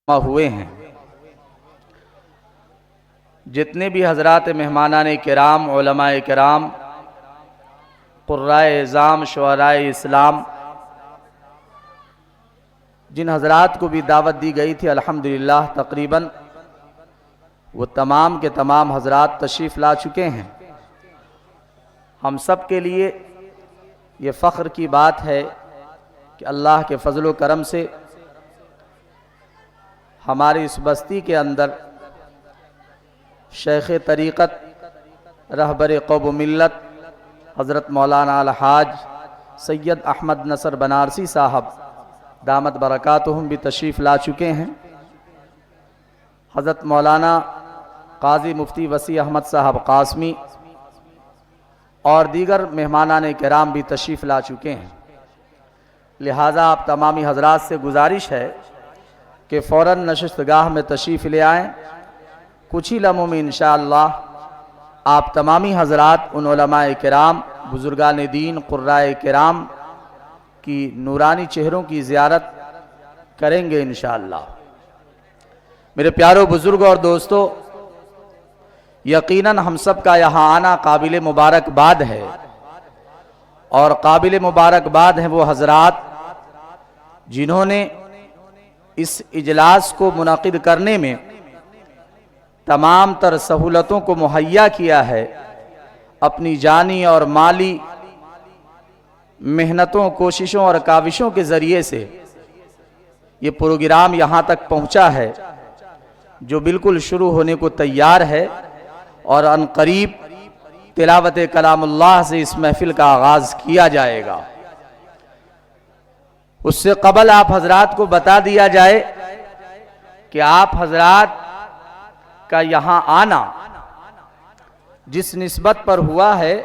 ہوئے ہیں۔ جتنے بھی حضرات مہمانان کرام، علماء کرام، قرائے اعظام، شعرائے اسلام، جن حضرات کو بھی دعوت دی گئی تھی الحمدللہ تقریباً وہ تمام کے تمام حضرات تشریف لا چکے ہیں۔ ہم سب کے لیے یہ فخر کی بات ہے کہ اللہ کے فضل و کرم سے ہماری اس بستی کے اندر شیخ طریقت، رہبر قوم و ملت حضرت مولانا الحاج سید احمد نصر بنارسی صاحب دامت برکاتہم بھی تشریف لا چکے ہیں۔ حضرت مولانا قاضی مفتی وسیع احمد صاحب قاسمی اور دیگر مہمانان کرام بھی تشریف لا چکے ہیں۔ لہٰذا آپ تمامی حضرات سے گزارش ہے کہ فوراً نشست گاہ میں تشریف لے آئیں۔ کچھ ہی لمحوں میں انشاءاللہ آپ تمامی حضرات ان علماء کرام، بزرگان دین، قرائے کرام کی نورانی چہروں کی زیارت کریں گے انشاءاللہ۔ میرے پیارو بزرگوں اور دوستو، یقیناً ہم سب کا یہاں آنا قابل مبارکباد ہے، اور قابل مبارکباد ہیں وہ حضرات جنہوں نے اس اجلاس کو منعقد کرنے میں تمام تر سہولتوں کو مہیا کیا ہے، اپنی جانی اور مالی محنتوں، کوششوں اور کاوشوں کے ذریعے سے یہ پروگرام یہاں تک پہنچا ہے جو بالکل شروع ہونے کو تیار ہے، اور ان قریب تلاوت کلام اللہ سے اس محفل کا آغاز کیا جائے گا۔ اس سے قبل آپ حضرات کو بتا دیا جائے کہ آپ حضرات کا یہاں آنا جس نسبت پر ہوا ہے،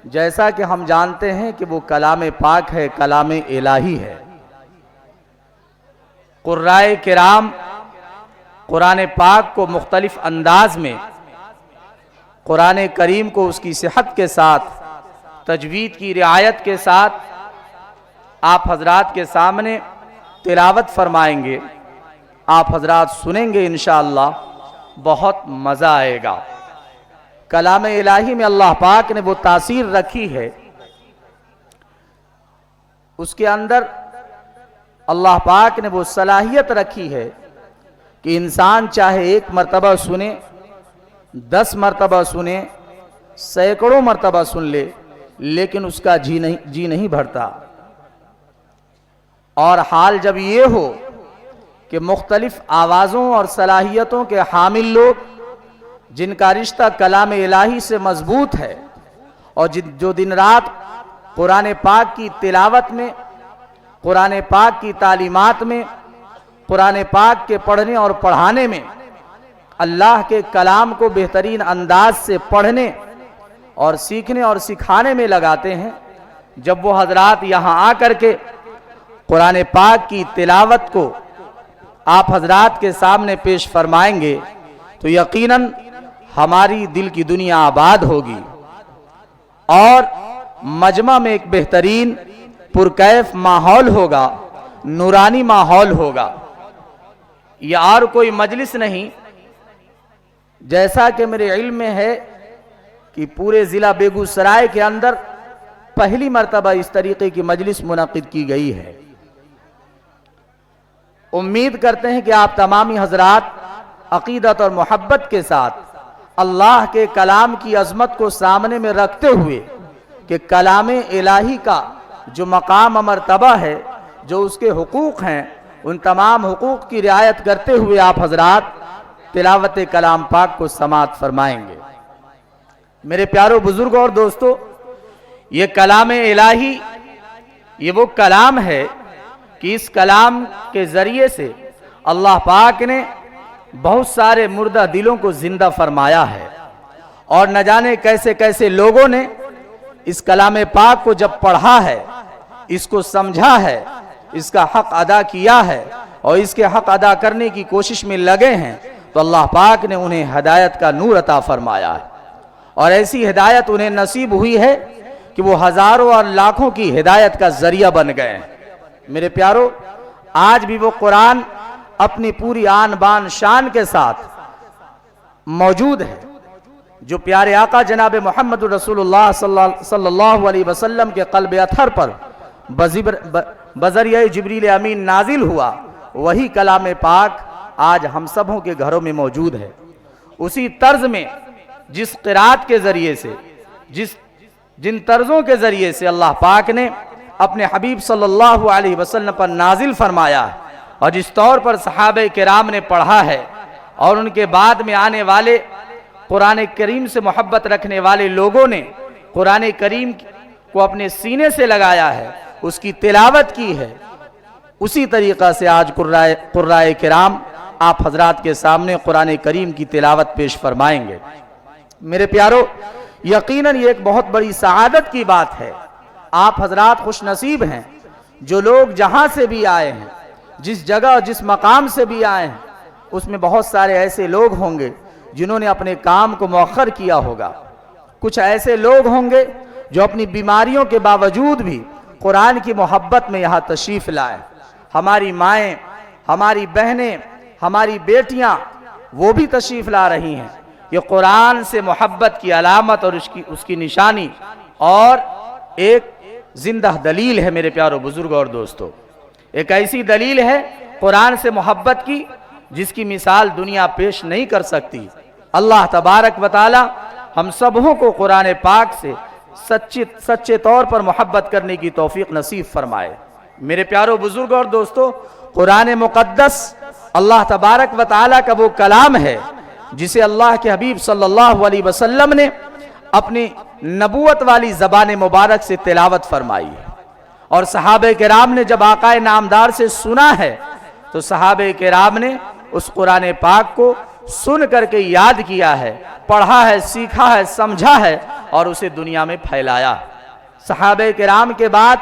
جیسا کہ ہم جانتے ہیں کہ وہ کلام پاک ہے، کلام الہی ہے۔ قرائے کرام قرآن پاک کو مختلف انداز میں، قرآن کریم کو اس کی صحت کے ساتھ، تجوید کی رعایت کے ساتھ آپ حضرات کے سامنے تلاوت فرمائیں گے، آپ حضرات سنیں گے انشاءاللہ، بہت مزہ آئے گا۔ کلام الہی میں اللہ پاک نے وہ تاثیر رکھی ہے، اس کے اندر اللہ پاک نے وہ صلاحیت رکھی ہے کہ انسان چاہے ایک مرتبہ سنے، 10 مرتبہ سنے، سینکڑوں مرتبہ سن لے، لیکن اس کا جی نہیں بھرتا۔ اور حال جب یہ ہو کہ مختلف آوازوں اور صلاحیتوں کے حامل لوگ جن کا رشتہ کلام الہی سے مضبوط ہے، اور جو دن رات قرآن پاک کی تلاوت میں، قرآن پاک کی تعلیمات میں، قرآن پاک کے پڑھنے اور پڑھانے میں، اللہ کے کلام کو بہترین انداز سے پڑھنے اور سیکھنے اور سکھانے میں لگاتے ہیں، جب وہ حضرات یہاں آ کر کے قرآن پاک کی تلاوت کو آپ حضرات کے سامنے پیش فرمائیں گے تو یقیناً ہماری دل کی دنیا آباد ہوگی، اور مجمع میں ایک بہترین پرکیف ماحول ہوگا، نورانی ماحول ہوگا۔ یہ اور کوئی مجلس نہیں، جیسا کہ میرے علم میں ہے کہ پورے ضلع بیگوسرائے کے اندر پہلی مرتبہ اس طریقے کی مجلس منعقد کی گئی ہے۔ امید کرتے ہیں کہ آپ تمامی حضرات عقیدت اور محبت کے ساتھ اللہ کے کلام کی عظمت کو سامنے میں رکھتے ہوئے کہ کلام الہی کا جو مقام و مرتبہ ہے، جو اس کے حقوق ہیں، ان تمام حقوق کی رعایت کرتے ہوئے آپ حضرات تلاوت کلام پاک کو سماعت فرمائیں گے۔ میرے پیارو بزرگوں اور دوستو، یہ کلام الہی، یہ وہ کلام ہے کہ اس کلام کے ذریعے سے اللہ پاک نے بہت سارے مردہ دلوں کو زندہ فرمایا ہے، اور نہ جانے کیسے کیسے لوگوں نے اس کلام پاک کو جب پڑھا ہے، اس کو سمجھا ہے، اس کا حق ادا کیا ہے، اور اس کے حق ادا کرنے کی کوشش میں لگے ہیں، تو اللہ پاک نے انہیں ہدایت کا نور عطا فرمایا ہے، اور ایسی ہدایت انہیں نصیب ہوئی ہے کہ وہ ہزاروں اور لاکھوں کی ہدایت کا ذریعہ بن گئے ہیں۔ میرے پیارو، آج بھی وہ قرآن اپنی پوری آن بان شان کے ساتھ موجود ہے، جو پیارے آقا جناب محمد رسول اللہ صلی اللہ علیہ وسلم کے قلب اطہر پر بذریعہ جبریل امین نازل ہوا، وہی کلام پاک آج ہم سبوں کے گھروں میں موجود ہے۔ اسی طرز میں جس قرات کے ذریعے سے جن طرزوں کے ذریعے سے اللہ پاک نے اپنے حبیب صلی اللہ علیہ وسلم پر نازل فرمایا ہے، اور جس طور پر صحابہ کرام نے پڑھا ہے، اور ان کے بعد میں آنے والے قرآن کریم سے محبت رکھنے والے لوگوں نے قرآن کریم کو اپنے سینے سے لگایا ہے، اس کی تلاوت کی ہے، اسی طریقہ سے آج قرائے کرام آپ حضرات کے سامنے قرآن کریم کی تلاوت پیش فرمائیں گے۔ میرے پیارو، یقیناً یہ ایک بہت بڑی سعادت کی بات ہے۔ آپ حضرات خوش نصیب ہیں، جو لوگ جہاں سے بھی آئے ہیں، جس جگہ اور جس مقام سے بھی آئے ہیں، اس میں بہت سارے ایسے لوگ ہوں گے جنہوں نے اپنے کام کو مؤخر کیا ہوگا، کچھ ایسے لوگ ہوں گے جو اپنی بیماریوں کے باوجود بھی قرآن کی محبت میں یہاں تشریف لائے۔ ہماری مائیں، ہماری بہنیں، ہماری بیٹیاں، وہ بھی تشریف لا رہی ہیں۔ یہ قرآن سے محبت کی علامت اور اس کی نشانی اور ایک زندہ دلیل ہے میرے پیارو بزرگوں اور دوستو۔ ایک ایسی دلیل ہے قرآن سے محبت کی جس کی مثال دنیا پیش نہیں کر سکتی۔ اللہ تبارک و تعالی ہم سبوں کو قرآن پاک سے سچے طور پر محبت کرنے کی توفیق نصیب فرمائے۔ میرے پیارو بزرگوں اور دوستو، قرآن مقدس اللہ تبارک و تعالی کا وہ کلام ہے جسے اللہ کے حبیب صلی اللہ علیہ وسلم نے اپنی نبوت والی زبان مبارک سے تلاوت فرمائی ہے، اور صحابہ کرام نے جب آقا نامدار سے سنا ہے تو صحابہ کرام نے اس قرآن پاک کو سن کر کے یاد کیا ہے، پڑھا ہے، سیکھا ہے، سمجھا ہے اور اسے دنیا میں پھیلایا۔ صحابہ کرام کے بعد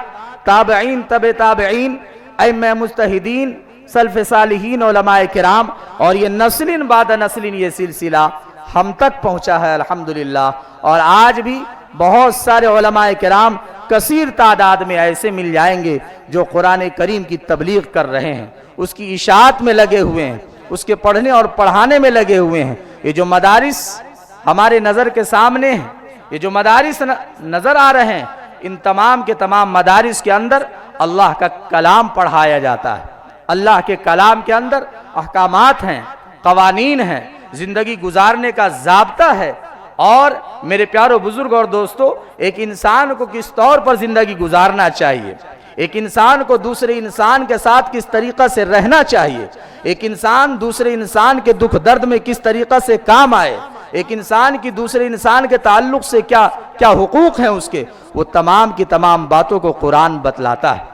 تابعین، تبع تابعین، ائمہ مجتہدین، سلف صالحین، علماء کرام، اور یہ نسل بعد نسل یہ سلسلہ ہم تک پہنچا ہے الحمدللہ۔ اور آج بھی بہت سارے علماء کرام کثیر تعداد میں ایسے مل جائیں گے جو قرآن کریم کی تبلیغ کر رہے ہیں، اس کی اشاعت میں لگے ہوئے ہیں، اس کے پڑھنے اور پڑھانے میں لگے ہوئے ہیں۔ یہ جو مدارس ہمارے نظر کے سامنے ہیں، یہ جو مدارس نظر آ رہے ہیں، ان تمام کے تمام مدارس کے اندر اللہ کا کلام پڑھایا جاتا ہے۔ اللہ کے کلام کے اندر احکامات ہیں، قوانین ہیں، زندگی گزارنے کا ضابطہ ہے، اور میرے پیارو بزرگ اور دوستو، ایک انسان کو کس طور پر زندگی گزارنا چاہیے، ایک انسان کو دوسرے انسان کے ساتھ کس طریقہ سے رہنا چاہیے، ایک انسان دوسرے انسان کے دکھ درد میں کس طریقہ سے کام آئے، ایک انسان کی دوسرے انسان کے تعلق سے کیا حقوق ہیں اس کے، وہ تمام کی تمام باتوں کو قرآن بتلاتا ہے۔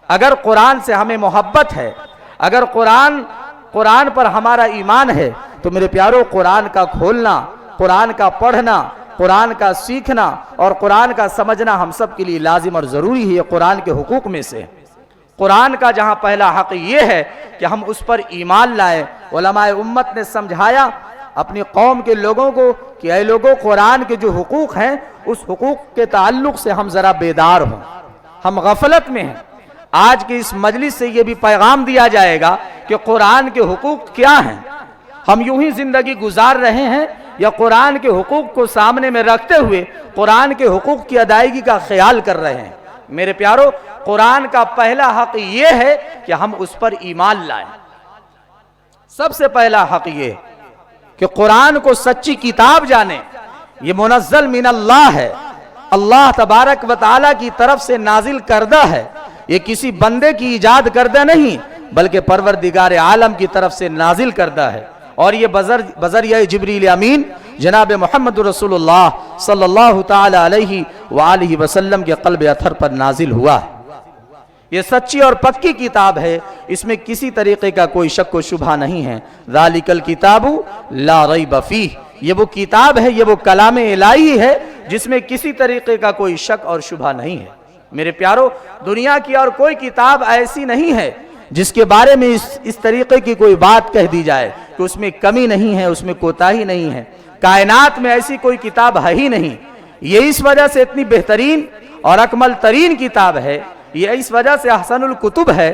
اگر قرآن سے ہمیں محبت ہے، اگر قرآن پر ہمارا ایمان ہے، تو میرے پیارو قرآن کا کھولنا، قرآن کا پڑھنا، قرآن کا سیکھنا اور قرآن کا سمجھنا ہم سب کے لیے لازم اور ضروری ہے۔ یہ قرآن کے حقوق میں سے قرآن کا جہاں پہلا حق یہ ہے کہ ہم اس پر ایمان لائیں۔ علماء امت نے سمجھایا اپنی قوم کے لوگوں کو کہ اے لوگوں، قرآن کے جو حقوق ہیں اس حقوق کے تعلق سے ہم ذرا بیدار ہوں، ہم غفلت میں ہیں۔ آج کے اس مجلس سے یہ بھی پیغام دیا جائے گا کہ قرآن کے حقوق کیا ہیں۔ ہم یوں ہی زندگی گزار رہے ہیں یا قرآن کے حقوق کو سامنے میں رکھتے ہوئے قرآن کے حقوق کی ادائیگی کا خیال کر رہے ہیں؟ میرے پیارو، قرآن کا پہلا حق یہ ہے کہ ہم اس پر ایمان لائیں۔ سب سے پہلا حق یہ کہ قرآن کو سچی کتاب جانیں، یہ منزل من اللہ ہے، اللہ تبارک و تعالی کی طرف سے نازل کردہ ہے، یہ کسی بندے کی ایجاد کردہ نہیں بلکہ پروردگار عالم کی طرف سے نازل کردہ ہے، اور یہ بذریعہ جبریل امین جناب محمد رسول اللہ صلی اللہ تعالی علیہ وآلہ وسلم کے قلب اطہر پر نازل ہوا ہے۔ یہ سچی اور پکی کتاب ہے، اس میں کسی طریقے کا کوئی شک و شبہ نہیں ہے۔ ذالک الکتاب لا ریب فیہ، یہ وہ کتاب ہے، یہ وہ کلام الہی ہے جس میں کسی طریقے کا کوئی شک اور شبہ نہیں ہے۔ میرے پیارو، دنیا کی اور کوئی کتاب ایسی نہیں ہے جس کے بارے میں اس طریقے کی کوئی بات کہہ دی جائے کہ اس میں کمی نہیں ہے، اس میں کوتاہی نہیں ہے۔ کائنات میں ایسی کوئی کتاب ہے ہی نہیں۔ یہ اس وجہ سے اتنی بہترین اور اکمل ترین کتاب ہے، یہ اس وجہ سے احسن الکتب ہے،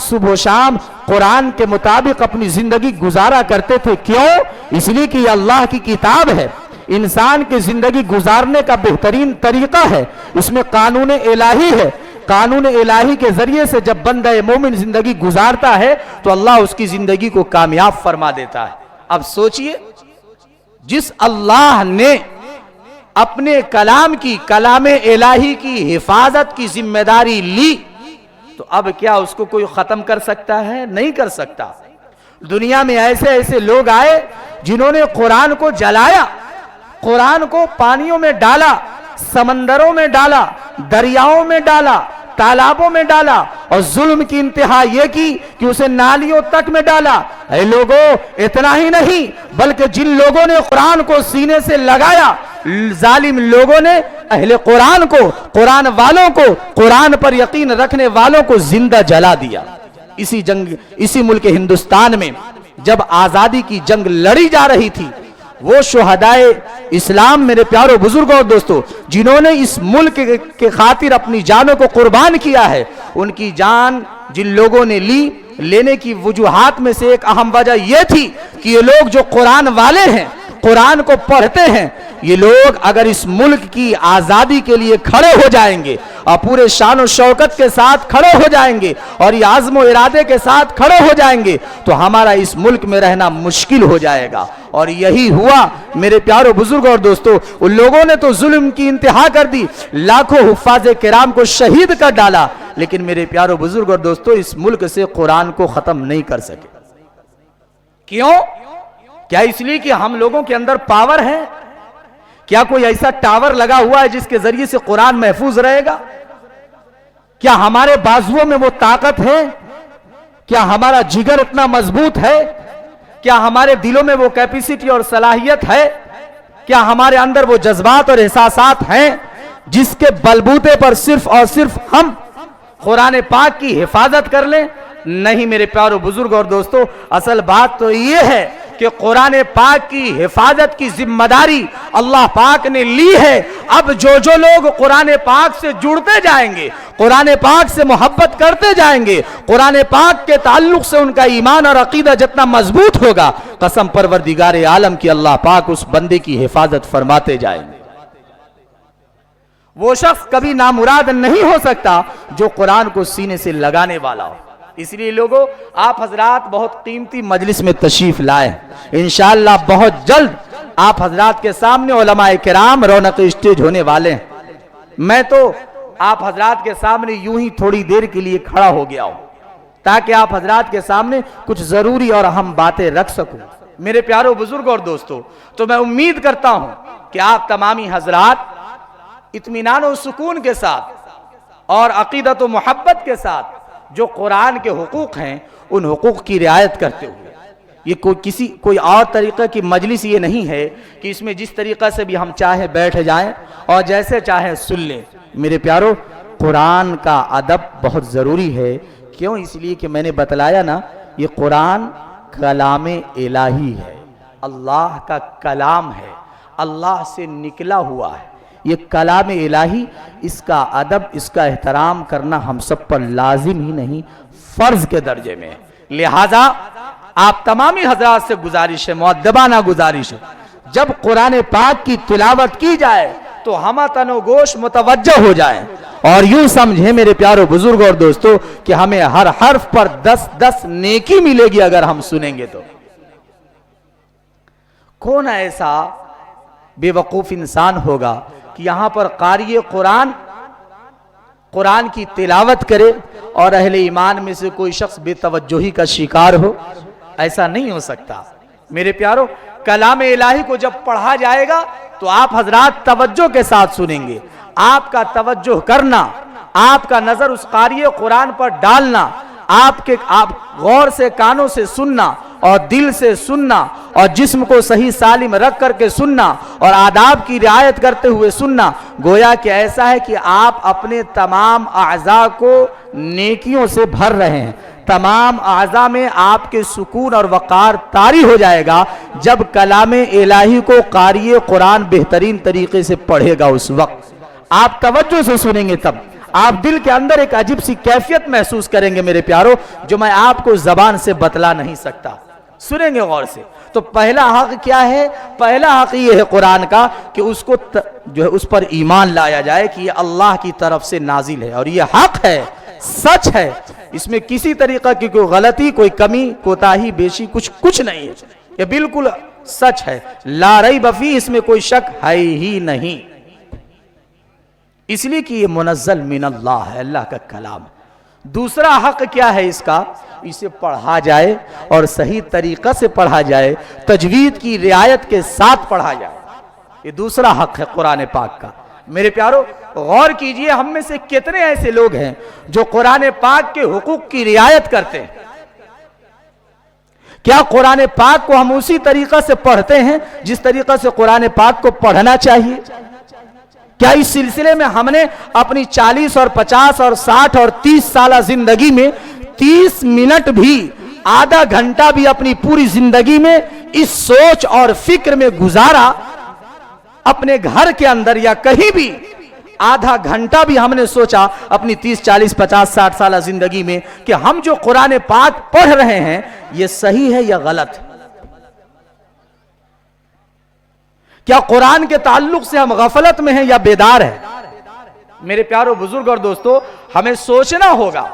صبح و شام قرآن کے مطابق اپنی زندگی گزارا کرتے تھے۔ کیوں؟ اس لیے کہ یہ اللہ کی کتاب ہے، انسان کی زندگی گزارنے کا بہترین طریقہ ہے، اس میں قانون الہی ہے۔ قانون الہی کے ذریعے سے جب بندہ مومن زندگی گزارتا ہے تو اللہ اس کی زندگی کو کامیاب فرما دیتا ہے۔ اب سوچئے، جس اللہ نے اپنے کلام الہی کی حفاظت کی ذمہ داری لی، تو اب کیا اس کو کوئی ختم کر سکتا ہے؟ نہیں کر سکتا۔ دنیا میں ایسے لوگ آئے جنہوں نے قرآن کو جلایا، قرآن کو پانیوں میں ڈالا، سمندروں میں ڈالا، دریاؤں میں ڈالا، تالابوں میں ڈالا، اور ظلم کی انتہا یہ کی کہ اسے نالیوں تک میں ڈالا۔ اے لوگوں، اتنا ہی نہیں بلکہ جن لوگوں نے قرآن کو سینے سے لگایا، ظالم لوگوں نے اہل قرآن کو، قرآن والوں کو، قرآن پر یقین رکھنے والوں کو زندہ جلا دیا۔ اسی ملک ہندوستان میں جب آزادی کی جنگ لڑی جا رہی تھی، وہ شہدائے اسلام، میرے پیاروں بزرگوں اور دوستوں، جنہوں نے اس ملک کے خاطر اپنی جانوں کو قربان کیا ہے، ان کی جان جن لوگوں نے لینے کی وجوہات میں سے ایک اہم وجہ یہ تھی کہ یہ لوگ جو قرآن والے ہیں، قرآن کو پڑھتے ہیں، یہ لوگ اگر اس ملک کی آزادی کے لیے کھڑے ہو جائیں گے اور پورے شان و شوکت کے ساتھ کھڑے ہو جائیں گے اور یہ عزم و ارادے کے ساتھ کھڑے ہو جائیں گے تو ہمارا اس ملک میں رہنا مشکل ہو جائے گا۔ اور یہی ہوا میرے پیاروں بزرگوں اور دوستوں۔ ان لوگوں نے تو ظلم کی انتہا کر دی، لاکھوں حفاظ کرام کو شہید کر ڈالا، لیکن میرے پیاروں بزرگوں اور دوستوں، اس ملک سے قرآن کو ختم نہیں کر سکے۔ کیوں؟ کیا اس لیے کہ ہم لوگوں کے اندر پاور ہے؟ کیا کوئی ایسا ٹاور لگا ہوا ہے جس کے ذریعے سے قرآن محفوظ رہے گا؟ کیا ہمارے بازوؤں میں وہ طاقت ہے؟ کیا ہمارا جگر اتنا مضبوط ہے؟ کیا ہمارے دلوں میں وہ کیپیسٹی اور صلاحیت ہے؟ کیا ہمارے اندر وہ جذبات اور احساسات ہیں جس کے بلبوتے پر صرف اور صرف ہم قرآن پاک کی حفاظت کر لیں؟ نہیں میرے پیاروں بزرگ اور دوستو، اصل بات تو یہ ہے کہ قرآن پاک کی حفاظت کی ذمہ داری اللہ پاک نے لی ہے۔ اب جو لوگ قرآن پاک سے جڑتے جائیں گے، قرآن پاک سے محبت کرتے جائیں گے، قرآن پاک کے تعلق سے ان کا ایمان اور عقیدہ جتنا مضبوط ہوگا، قسم پروردگار عالم کی اللہ پاک اس بندے کی حفاظت فرماتے جائیں گے۔ وہ شخص کبھی نامراد نہیں ہو سکتا جو قرآن کو سینے سے لگانے والا ہو۔ اس لیے لوگوں، آپ حضرات بہت قیمتی مجلس میں تشریف لائے، انشاءاللہ بہت جلد آپ حضرات کے سامنے علماء کرام رونق اسٹیج ہونے والے ہیں۔ میں تو آپ حضرات کے سامنے یوں ہی تھوڑی دیر کے لیے کھڑا ہو گیا ہوں تاکہ آپ حضرات کے سامنے کچھ ضروری اور اہم باتیں رکھ سکوں۔ میرے پیاروں بزرگوں اور دوستوں، تو میں امید کرتا ہوں کہ آپ تمامی حضرات اطمینان و سکون کے ساتھ اور عقیدت و محبت کے ساتھ جو قرآن کے حقوق ہیں ان حقوق کی رعایت کرتے ہوئے، یہ کوئی اور طریقہ کی مجلس یہ نہیں ہے کہ اس میں جس طریقہ سے بھی ہم چاہیں بیٹھ جائیں اور جیسے چاہیں سن لیں۔ میرے پیاروں، قرآن کا ادب بہت ضروری ہے۔ کیوں؟ اس لیے کہ میں نے بتلایا نا، یہ قرآن کلام الہی ہے، اللہ کا کلام ہے، اللہ سے نکلا ہوا ہے۔ یہ کلام الہی، اس کا ادب، اس کا احترام کرنا ہم سب پر لازم ہی نہیں، فرض کے درجے میں ہے۔ لہٰذا آپ تمامی حضرات سے گزارش ہے، مؤدبانہ گزارش ہے، جب قرآن پاک کی تلاوت کی جائے تو ہم تن و گوش متوجہ ہو جائیں اور یوں سمجھیں میرے پیاروں بزرگوں اور دوستوں کہ ہمیں ہر حرف پر 10 نیکی ملے گی اگر ہم سنیں گے تو۔ کون ایسا بے وقوف انسان ہوگا کہ یہاں پر قاری قرآن کی تلاوت کرے اور اہل ایمان میں سے کوئی شخص بے توجہی کا شکار ہو؟ ایسا نہیں ہو سکتا۔ میرے پیاروں، کلام الہی کو جب پڑھا جائے گا تو آپ حضرات توجہ کے ساتھ سنیں گے۔ آپ کا توجہ کرنا، آپ کا نظر اس قاری قرآن پر ڈالنا، آپ غور سے کانوں سے سننا اور دل سے سننا اور جسم کو صحیح سالم رکھ کر کے سننا اور آداب کی رعایت کرتے ہوئے سننا، گویا کہ ایسا ہے کہ آپ اپنے تمام اعضاء کو نیکیوں سے بھر رہے ہیں۔ تمام اعضاء میں آپ کے سکون اور وقار طاری ہو جائے گا جب کلام الہی کو قاری قرآن بہترین طریقے سے پڑھے گا۔ اس وقت آپ توجہ سے سنیں گے، تب آپ دل کے اندر ایک عجیب سی کیفیت محسوس کریں گے میرے پیارو، جو میں آپ کو زبان سے بتلا نہیں سکتا۔ سنیں گے غور سے۔ تو پہلا حق کیا ہے؟ پہلا حق یہ ہے قرآن کا کہ اس کو جو ہے اس پر ایمان لایا جائے کہ یہ اللہ کی طرف سے نازل ہے اور یہ حق ہے، سچ ہے، اس میں کسی طریقہ کی کوئی غلطی، کوئی کمی، کوتاہی، بیشی کچھ نہیں ہے، یہ بالکل سچ ہے، لا ریب فیہ، اس میں کوئی شک ہے ہی نہیں، اس لیے کہ یہ منزل من اللہ ہے، اللہ کا کلام۔ دوسرا حق کیا ہے اس کا؟ اسے پڑھا جائے اور صحیح طریقہ سے پڑھا جائے، تجوید کی رعایت کے ساتھ پڑھا جائے، یہ دوسرا حق ہے قرآن پاک کا۔ میرے پیارو غور کیجئے، ہم میں سے کتنے ایسے لوگ ہیں جو قرآن پاک کے حقوق کی رعایت کرتے ہیں؟ کیا قرآن پاک کو ہم اسی طریقہ سے پڑھتے ہیں جس طریقہ سے قرآن پاک کو پڑھنا چاہیے؟ کیا اس سلسلے میں ہم نے اپنی 40 اور 50 اور 60 اور 30 سالہ زندگی میں 30 منٹ بھی، آدھا گھنٹہ بھی اپنی پوری زندگی میں اس سوچ اور فکر میں گزارا، اپنے گھر کے اندر یا کہیں بھی آدھا گھنٹہ بھی ہم نے سوچا اپنی 30 40 50 60 سالہ زندگی میں کہ ہم جو قرآن پاک پڑھ رہے ہیں یہ صحیح ہے یا غلط؟ کیا قرآن کے تعلق سے ہم غفلت میں ہیں یا بیدار ہیں؟ میرے پیارو بزرگ اور دوستو، ہمیں سوچنا ہوگا،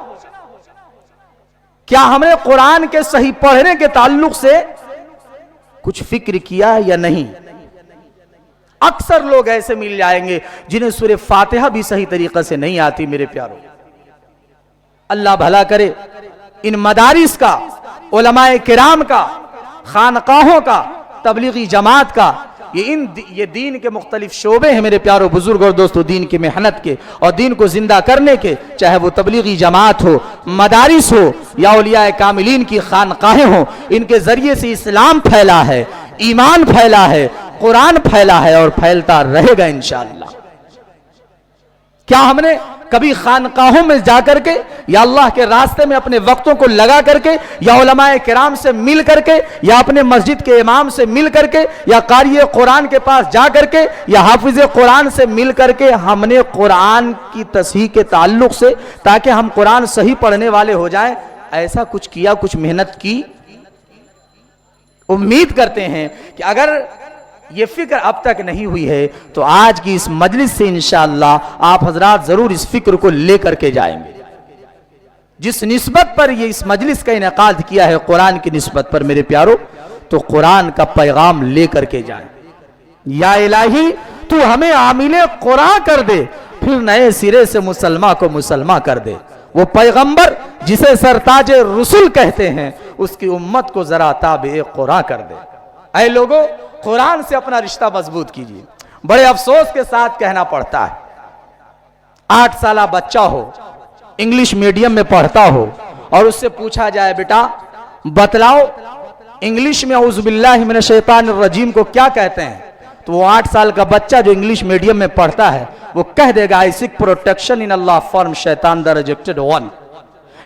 کیا ہم نے قرآن کے صحیح پڑھنے کے تعلق سے کچھ فکر کیا یا نہیں؟ اکثر لوگ ایسے مل جائیں گے جنہیں سورہ فاتحہ بھی صحیح طریقہ سے نہیں آتی۔ میرے پیارو اللہ بھلا کرے، ان مدارس کا، علماء کرام کا، خانقاہوں کا، تبلیغی جماعت کا، یہ دین کے مختلف شعبے ہیں میرے پیارو بزرگ اور دوستو، دین کی محنت کے اور دین کو زندہ کرنے کے، چاہے وہ تبلیغی جماعت ہو، مدارس ہو یا اولیاء کاملین کی خانقاہیں ہوں، ان کے ذریعے سے اسلام پھیلا ہے، ایمان پھیلا ہے، قرآن پھیلا ہے اور پھیلتا رہے گا انشاءاللہ۔ کیا ہم نے کبھی خانقاہوں میں جا کر کے یا اللہ کے راستے میں اپنے وقتوں کو لگا کر کے یا علماء کرام سے مل کر کے یا اپنے مسجد کے امام سے مل کر کے یا قاری قرآن کے پاس جا کر کے یا حافظ قرآن سے مل کر کے ہم نے قرآن کی تصحیح کے تعلق سے تاکہ ہم قرآن صحیح پڑھنے والے ہو جائیں، ایسا کچھ کیا، کچھ محنت کی؟ امید کرتے ہیں کہ اگر یہ فکر اب تک نہیں ہوئی ہے تو آج کی اس مجلس سے انشاءاللہ آپ حضرات ضرور اس فکر کو لے کر کے جائیں گے۔ جس نسبت پر یہ اس مجلس کا انعقاد کیا ہے قرآن کی نسبت پر میرے پیارو، تو قرآن کا پیغام لے کر کے جائیں۔ یا الہی تو ہمیں عامل قرآن کر دے، پھر نئے سرے سے مسلمہ کو مسلمہ کر دے۔ وہ پیغمبر جسے سرتاج رسول کہتے ہیں، اس کی امت کو ذرا تابع قرآن کر دے۔ اے لوگوں، قرآن سے اپنا رشتہ مضبوط کیجیے۔ بڑے افسوس کے ساتھ کہنا پڑتا ہے، 8 سالہ بچہ ہو، انگلش میڈیم میں پڑھتا ہو اور اس سے پوچھا جائے بیٹا بتلاؤ انگلش میں اعوذ باللہ من الشیطان الرجیم کو کیا کہتے ہیں، تو وہ 8 سال کا بچہ جو انگلش میڈیم میں پڑھتا ہے وہ کہہ دے گا I seek protection in Allah from شیطان the rejected one۔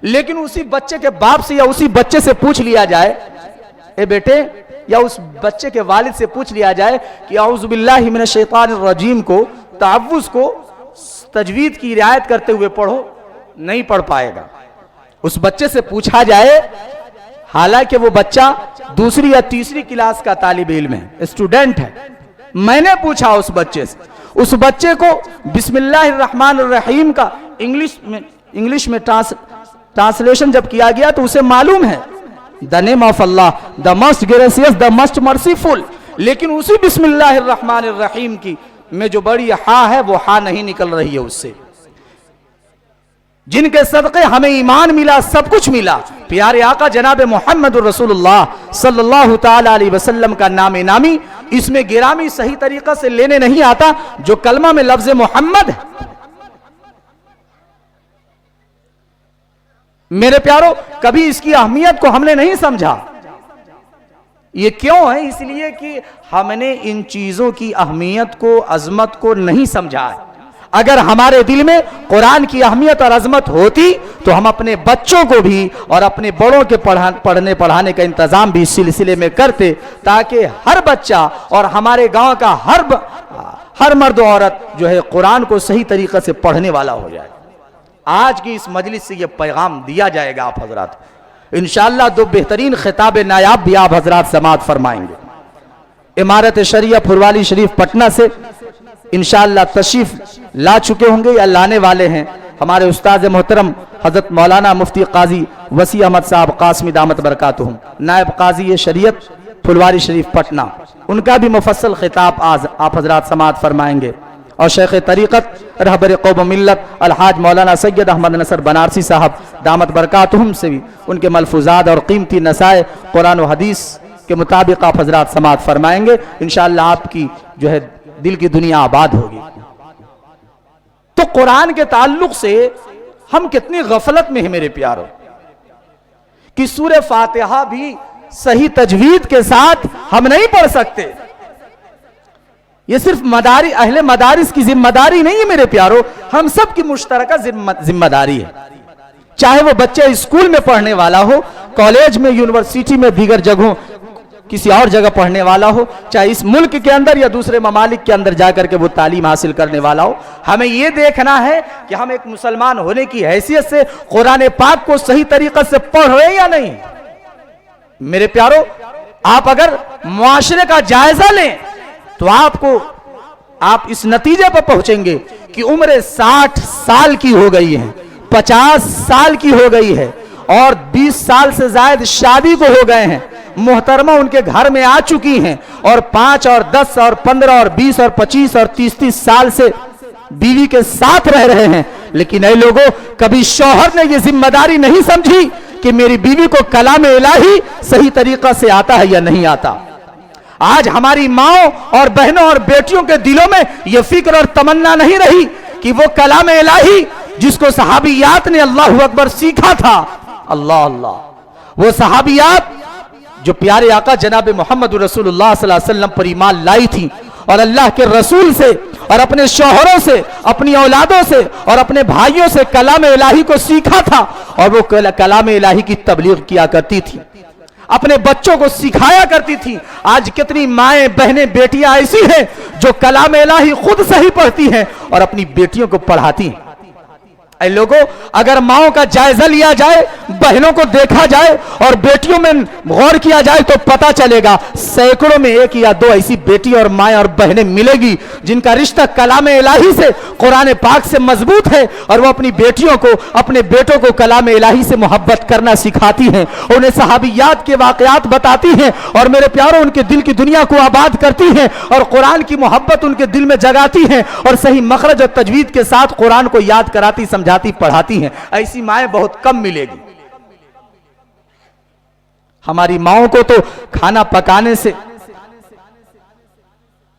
لیکن اسی بچے کے باپ سے یا اسی بچے سے پوچھ لیا جائے، اے بیٹے، یا اس بچے کے والد سے پوچھ لیا جائے کہ اعوذ باللہ من الشیطان الرجیم کو، تعوذ کو تجوید کی رعایت کرتے ہوئے پڑھو، نہیں پڑھ پائے گا۔ اس بچے سے پوچھا جائے، حالانکہ وہ بچہ دوسری یا تیسری کلاس کا طالب علم ہے، اسٹوڈنٹ ہے، میں نے پوچھا اس بچے سے، اس بچے کو بسم اللہ الرحمن الرحیم کا انگلش میں ٹرانسلیشن جب کیا گیا تو اسے معلوم ہے the name of Allah, the most gracious, the most merciful، لیکن اسی بسم اللہ الرحمن الرحیم کی میں جو بڑی ہاں ہے وہ ہاں نہیں نکل رہی ہے اس سے، جن کے صدقے ہمیں ایمان ملا، سب کچھ ملا۔ پیارے آقا جناب محمد رسول اللہ صلی اللہ تعالی علیہ وسلم کا نام نامی اس میں گرامی صحیح طریقہ سے لینے نہیں آتا، جو کلمہ میں لفظ محمد ہے۔ میرے پیارو، کبھی اس کی اہمیت کو ہم نے نہیں سمجھا۔ یہ کیوں ہے؟ اس لیے کہ ہم نے ان چیزوں کی اہمیت کو، عظمت کو نہیں سمجھا ہے۔ اگر ہمارے دل میں قرآن کی اہمیت اور عظمت ہوتی تو ہم اپنے بچوں کو بھی اور اپنے بڑوں کے پڑھنے پڑھانے کا انتظام بھی اس سلسلے میں کرتے، تاکہ ہر بچہ اور ہمارے گاؤں کا ہر مرد و عورت جو ہے قرآن کو صحیح طریقے سے پڑھنے والا ہو جائے۔ آج کی اس مجلس سے یہ پیغام دیا جائے گا آپ حضرات. انشاءاللہ دو بہترین خطاب نایاب بھی آپ حضرات سماعت فرمائیں گے. امارت شریعہ پھروالی شریف پٹنہ سے انشاءاللہ تشریف لا چکے ہوں گے یا لانے والے ہیں ہمارے استاد محترم حضرت مولانا مفتی قاضی وسیع احمد صاحب قاسمی دامت برکاتہم، نائب قاضی شریعت پھلواری شریف پٹنہ. ان کا بھی مفصل خطاب آج آپ حضرات سماعت فرمائیں گے. اور شیخ طریقت رہبر قوم و ملت الحاج مولانا سید احمد نصر بنارسی صاحب دامت برکاتہم سے بھی ان کے ملفوظات اور قیمتی نصائح قرآن و حدیث کے مطابق آپ حضرات سماعت فرمائیں گے. انشاءاللہ آپ کی جو ہے دل کی دنیا آباد ہوگی. تو قرآن کے تعلق سے ہم کتنی غفلت میں ہیں میرے پیاروں کہ سورہ فاتحہ بھی صحیح تجوید کے ساتھ ہم نہیں پڑھ سکتے. یہ صرف اہل مدارس کی ذمہ داری نہیں ہے میرے پیاروں، ہم سب کی مشترکہ ذمہ داری ہے. چاہے وہ بچے اسکول میں پڑھنے والا ہو، کالج میں، یونیورسٹی میں، دیگر جگہوں کسی اور جگہ پڑھنے والا ہو، چاہے اس ملک کے اندر یا دوسرے ممالک کے اندر جا کر کے وہ تعلیم حاصل کرنے والا ہو، ہمیں یہ دیکھنا ہے کہ ہم ایک مسلمان ہونے کی حیثیت سے قرآن پاک کو صحیح طریقے سے پڑھ رہے ہیں یا نہیں. میرے پیارو، آپ اگر معاشرے کا جائزہ لیں تو آپ اس نتیجے پر پہنچیں گے کہ عمر 60 سال کی ہو گئی ہے، 50 سال کی ہو گئی ہے اور 20 سال سے زائد شادی کو ہو گئے ہیں. محترمہ ان کے گھر میں آ چکی ہیں اور 5 اور 10 اور 15 اور 20 اور 25 اور 30 سال سے بیوی کے ساتھ رہ رہے ہیں. لیکن اے لوگوں، کبھی شوہر نے یہ ذمہ داری نہیں سمجھی کہ میری بیوی کو کلام الہی صحیح طریقہ سے آتا ہے یا نہیں آتا. آج ہماری ماؤں اور بہنوں اور بیٹیوں کے دلوں میں یہ فکر اور تمنا نہیں رہی کہ وہ کلام الہی جس کو صحابیات نے اللہ اکبر سیکھا تھا، اللہ اللہ، وہ صحابیات جو پیارے آقا جناب محمد رسول اللہ صلی اللہ علیہ وسلم پر ایمان لائی تھی اور اللہ کے رسول سے اور اپنے شوہروں سے، اپنی اولادوں سے اور اپنے بھائیوں سے کلام الہی کو سیکھا تھا اور وہ کلام الہی کی تبلیغ کیا کرتی تھی، اپنے بچوں کو سکھایا کرتی تھی. آج کتنی مائیں، بہنیں، بیٹیاں ایسی ہیں جو کلام الہی خود صحیح پڑھتی ہیں اور اپنی بیٹیوں کو پڑھاتی ہیں. اے لوگوں، اگر ماؤں کا جائزہ لیا جائے، بہنوں کو دیکھا جائے اور بیٹیوں میں غور کیا جائے تو پتا چلے گا سینکڑوں میں 1 یا 2 ایسی بیٹی اور مائیں اور بہنیں ملے گی جن کا رشتہ کلام الہی سے، قرآن پاک سے مضبوط ہے اور وہ اپنی بیٹیوں کو، اپنے بیٹوں کو کلام الہی سے محبت کرنا سکھاتی ہیں، انہیں صحابیات کے واقعات بتاتی ہیں اور میرے پیاروں ان کے دل کی دنیا کو آباد کرتی ہیں اور قرآن کی محبت ان کے دل میں جگاتی ہیں اور صحیح مخرج اور تجوید کے ساتھ قرآن کو یاد کراتی، سمجھاتی، پڑھاتی ہیں. ایسی مائیں بہت کم ملے گی. ہماری ماؤں کو تو کھانا پکانے سے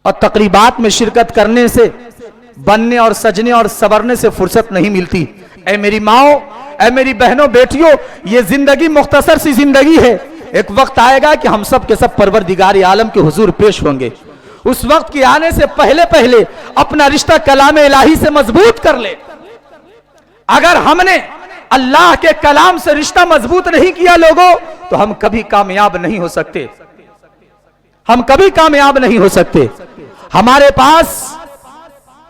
اور تقریبات میں شرکت کرنے سے، بننے اور سجنے اور سورنے سے فرصت نہیں ملتی. اے میری ماؤں، اے میری بہنوں، بیٹیوں، یہ زندگی مختصر سی زندگی ہے. ایک وقت آئے گا کہ ہم سب کے سب پروردگار عالم کے حضور پیش ہوں گے. اس وقت کے آنے سے پہلے اپنا رشتہ کلام الہی سے مضبوط کر لے. اگر ہم نے اللہ کے کلام سے رشتہ مضبوط نہیں کیا لوگوں تو ہم کبھی کامیاب نہیں ہو سکتے. ہم کبھی کامیاب نہیں ہو سکتے. ہمارے پاس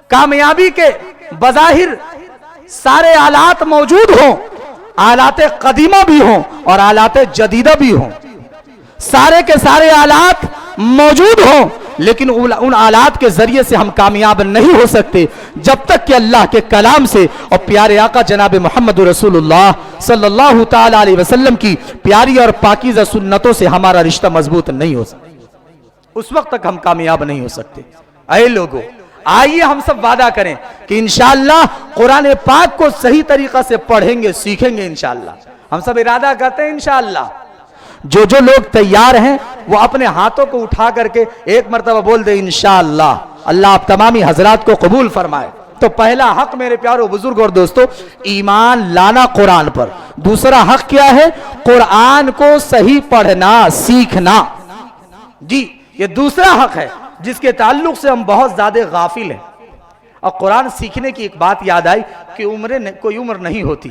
کامیابی کے بظاہر سارے آلات موجود ہوں، آلات قدیمہ بھی ہوں اور آلات جدیدہ بھی ہوں، سارے کے سارے آلات موجود ہوں، لیکن ان آلات کے ذریعے سے ہم کامیاب نہیں ہو سکتے جب تک کہ اللہ کے کلام سے اور پیارے آقا جناب محمد رسول اللہ صلی اللہ تعالی علیہ وسلم کی پیاری اور پاکیزہ سنتوں سے ہمارا رشتہ مضبوط نہیں ہو سکتا. اس وقت تک ہم کامیاب نہیں ہو سکتے. اے لوگوں، آئیے ہم سب وعدہ کریں کہ انشاءاللہ قرآن پاک کو صحیح طریقہ سے پڑھیں گے، سیکھیں گے انشاءاللہ. ہم سب ارادہ کرتے ہیں انشاءاللہ. جو لوگ تیار ہیں وہ اپنے ہاتھوں کو اٹھا کر کے ایک مرتبہ بول دے انشاءاللہ. اللہ آپ تمامی حضرات کو قبول فرمائے. تو پہلا حق میرے پیارو بزرگ اور دوستو، ایمان لانا قرآن پر. دوسرا حق کیا ہے؟ قرآن کو صحیح پڑھنا، سیکھنا. جی، یہ دوسرا حق ہے جس کے تعلق سے ہم بہت زیادہ غافل ہیں. اور قرآن سیکھنے کی ایک بات یاد آئی کہ کوئی عمر نہیں ہوتی.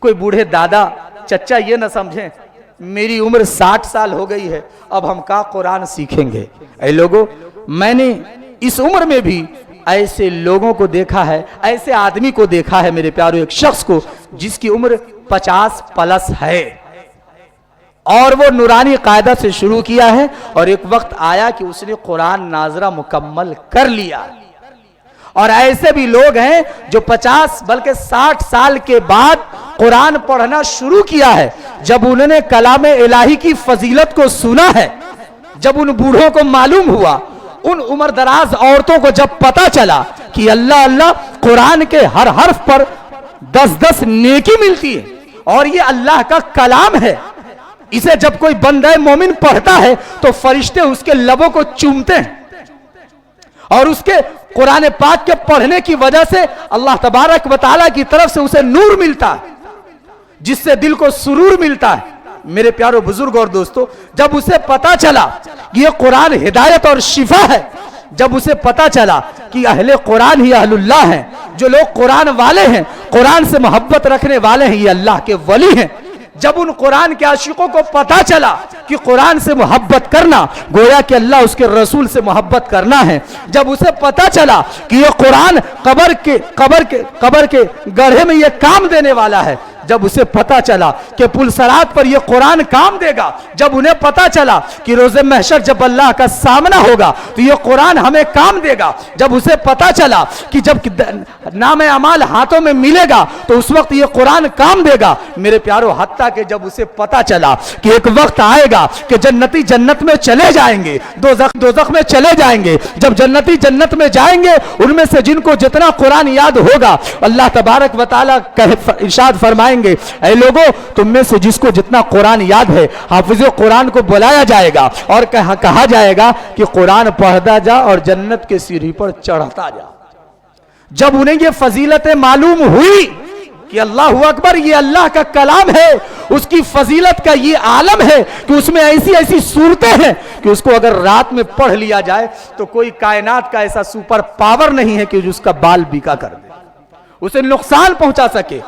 کوئی بوڑھے دادا چچا یہ نہ سمجھیں میری عمر 60 سال ہو گئی ہے، اب ہم کا قرآن سیکھیں گے. اے لوگوں، میں نے اس عمر میں بھی ایسے لوگوں کو دیکھا ہے, ایسے آدمی کو دیکھا ہے میرے پیارو, ایک شخص کو جس کی عمر 50 پلس ہے, اور وہ نورانی قاعدہ سے شروع کیا ہے, اور ایک وقت آیا کہ اس نے قرآن ناظرہ مکمل کر لیا. اور ایسے بھی لوگ ہیں جو 50 بلکہ 60 سال کے بعد قرآن پڑھنا شروع کیا ہے. جب انہوں نے کلام الہی کی فضیلت کو سنا ہے, جب ان بوڑھوں کو معلوم ہوا, ان عمر دراز عورتوں کو جب پتا چلا کہ اللہ اللہ قرآن کے ہر حرف پر 10 نیکی ملتی ہے, اور یہ اللہ کا کلام ہے, اسے جب کوئی بندہ مومن پڑھتا ہے تو فرشتے اس کے لبوں کو چومتے ہیں, اور اس کے قرآن پاک کے پڑھنے کی وجہ سے اللہ تبارک و تعالیٰ کی طرف سے اسے نور ملتا ہے, جس سے دل کو سرور ملتا ہے. میرے پیارو بزرگ اور دوستو, جب اسے پتا چلا کہ یہ قرآن ہدایت اور شفا ہے, جب اسے پتا چلا کہ اہل قرآن ہی اہل اللہ ہیں, جو لوگ قرآن والے ہیں, قرآن سے محبت رکھنے والے ہیں, یہ اللہ کے ولی ہیں, جب ان قرآن کے عاشقوں کو پتا چلا کہ قرآن سے محبت کرنا گویا کہ اللہ اس کے رسول سے محبت کرنا ہے, جب اسے پتا چلا کہ یہ قرآن قبر کے گڑھے میں یہ کام دینے والا ہے, جب اسے پتا چلا کہ پل صراط پر یہ قرآن کام دے گا, جب انہیں پتا چلا کہ روز محشر جب اللہ کا سامنا ہوگا تو یہ قرآن ہمیں کام دے گا, جب اسے پتا چلا کہ جب نام اعمال ہاتھوں میں ملے گا تو اس وقت یہ قرآن کام دے گا. میرے پیارو, حتیٰ کہ جب اسے پتا چلا کہ ایک وقت آئے گا کہ جنتی جنت میں چلے جائیں گے, دوزخ میں چلے جائیں گے, جب جنتی جنت میں جائیں گے ان میں سے جن کو جتنا قرآن یاد ہوگا, اللہ تبارک و تعالیٰ ارشاد فرمائیں گے, اے لوگو تم میں سے جس کو جتنا قرآن یاد ہے حافظ قرآن کو بلایا جائے گا اور کہا جائے گا کہ قرآن پڑھتا جا اور جنت کے سیڑھی پر چڑھتا جا. جب انہیں یہ فضیلتیں معلوم ہوئی کہ اللہ اکبر یہ اللہ کا کلام ہے, اس کی فضیلت کا یہ عالم ہے کہ اس میں ایسی صورتیں ہیں کہ اس کو اگر رات میں پڑھ لیا جائے تو کوئی کائنات کا ایسا سپر پاور نہیں ہے کہ اس کا بال بیکا کر دے, اسے نقصان پہنچا سکے.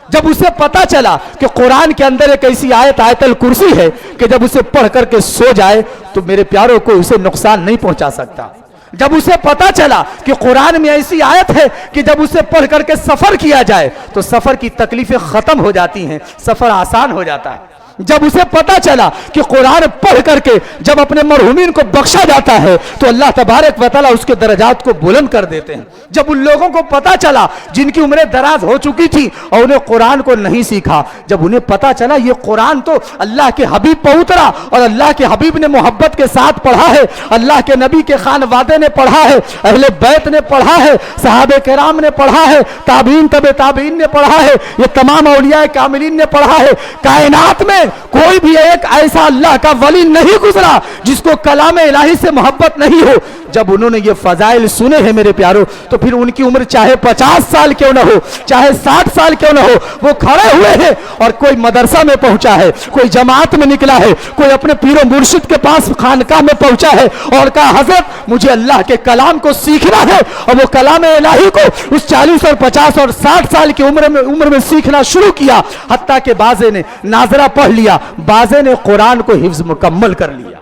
جب اسے پتا چلا کہ قرآن کے اندر ایک ایسی آیت آیت الکرسی ہے کہ جب اسے پڑھ کر کے سو جائے تو میرے پیاروں کو اسے نقصان نہیں پہنچا سکتا. جب اسے پتا چلا کہ قرآن میں ایسی آیت ہے کہ جب اسے پڑھ کر کے سفر کیا جائے تو سفر کی تکلیفیں ختم ہو جاتی ہیں, سفر آسان ہو جاتا ہے. جب اسے پتا چلا کہ قرآن پڑھ کر کے جب اپنے مرحومین کو بخشا جاتا ہے تو اللہ تبارک و تعالیٰ اس کے درجات کو بلند کر دیتے ہیں. جب ان لوگوں کو پتا چلا جن کی عمریں دراز ہو چکی تھی اور انہیں قرآن کو نہیں سیکھا, جب انہیں پتا چلا یہ قرآن تو اللہ کے حبیب پہ اترا اور اللہ کے حبیب نے محبت کے ساتھ پڑھا ہے, اللہ کے نبی کے خانوادے نے پڑھا ہے, اہل بیت نے پڑھا ہے, صحابہ کرام نے پڑھا ہے, تابعین تبع تابعین نے پڑھا ہے, یہ تمام اولیاء کاملین نے پڑھا ہے. کائنات میں کوئی بھی ایک ایسا اللہ کا ولی نہیں گزرا جس کو کلام الہی سے محبت نہیں ہو. جب انہوں نے یہ فضائل سنے ہیں میرے پیاروں تو پھر ان کی عمر چاہے 50 سال کیوں نہ ہو, چاہے 60 سال کیوں نہ ہو, وہ کھڑے ہوئے ہیں اور کوئی مدرسہ میں پہنچا ہے, کوئی جماعت میں نکلا ہے, کوئی اپنے پیر و مرشد کے پاس خانقاہ میں پہنچا ہے اور کہا حضرت مجھے اللہ کے کلام کو سیکھنا ہے, اور وہ کلام الہی کو اس 40 اور 50 اور 60 سال کی عمر میں سیکھنا شروع کیا. حتیٰ کہ بعضے نے ناظرہ پڑھ لیا, بعضے نے قرآن کو حفظ مکمل کر لیا.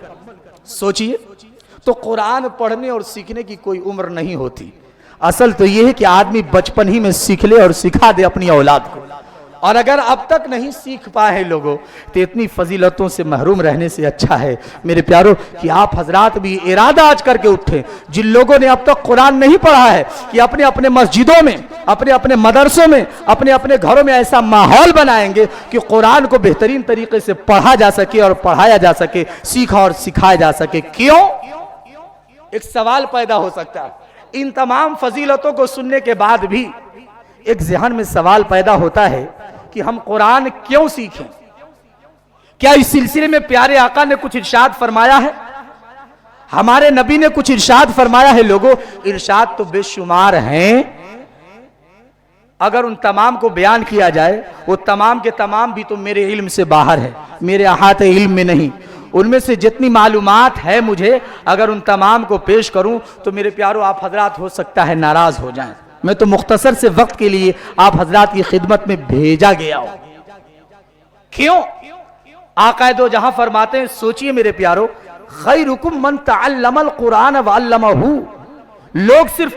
سوچئے تو قرآن پڑھنے اور سیکھنے کی کوئی عمر نہیں ہوتی. اصل تو یہ ہے کہ آدمی بچپن ہی میں سیکھ لے اور سکھا دے اپنی اولاد کو, اور اگر اب تک نہیں سیکھ پائے لوگوں تو اتنی فضیلتوں سے محروم رہنے سے اچھا ہے میرے پیاروں کہ آپ حضرات بھی ارادہ آج کر کے اٹھیں. جن لوگوں نے اب تک قرآن نہیں پڑھا ہے کہ اپنے اپنے مسجدوں میں, اپنے مدرسوں میں, اپنے گھروں میں ایسا ماحول بنائیں گے کہ قرآن کو بہترین طریقے سے پڑھا جا سکے اور پڑھایا جا سکے, سیکھا اور سکھایا جا سکے. کیوں؟ ایک سوال پیدا ہو سکتا ہے, ان تمام فضیلتوں کو سننے کے بعد بھی ایک ذہن میں سوال پیدا ہوتا ہے کہ ہم قرآن کیوں سیکھیں؟ کیا اس سلسلے میں پیارے آقا نے کچھ ارشاد فرمایا ہے؟ ہمارے نبی نے کچھ ارشاد فرمایا ہے؟ لوگوں, ارشاد تو بے شمار ہیں, اگر ان تمام کو بیان کیا جائے وہ تمام کے تمام بھی تو میرے علم سے باہر ہے, میرے احاطے علم میں نہیں. ان میں سے جتنی معلومات ہے مجھے اگر ان تمام کو پیش کروں تو میرے پیاروں آپ حضرات ہو سکتا ہے ناراض ہو جائیں. میں تو مختصر سے وقت کے لیے آپ حضرات کی خدمت میں بھیجا گیا ہوں. کیوں؟ آقا دو جہاں فرماتے ہیں, سوچئے میرے پیارو, خیرکم من تعلم القرآن وعلمہ. لوگ صرف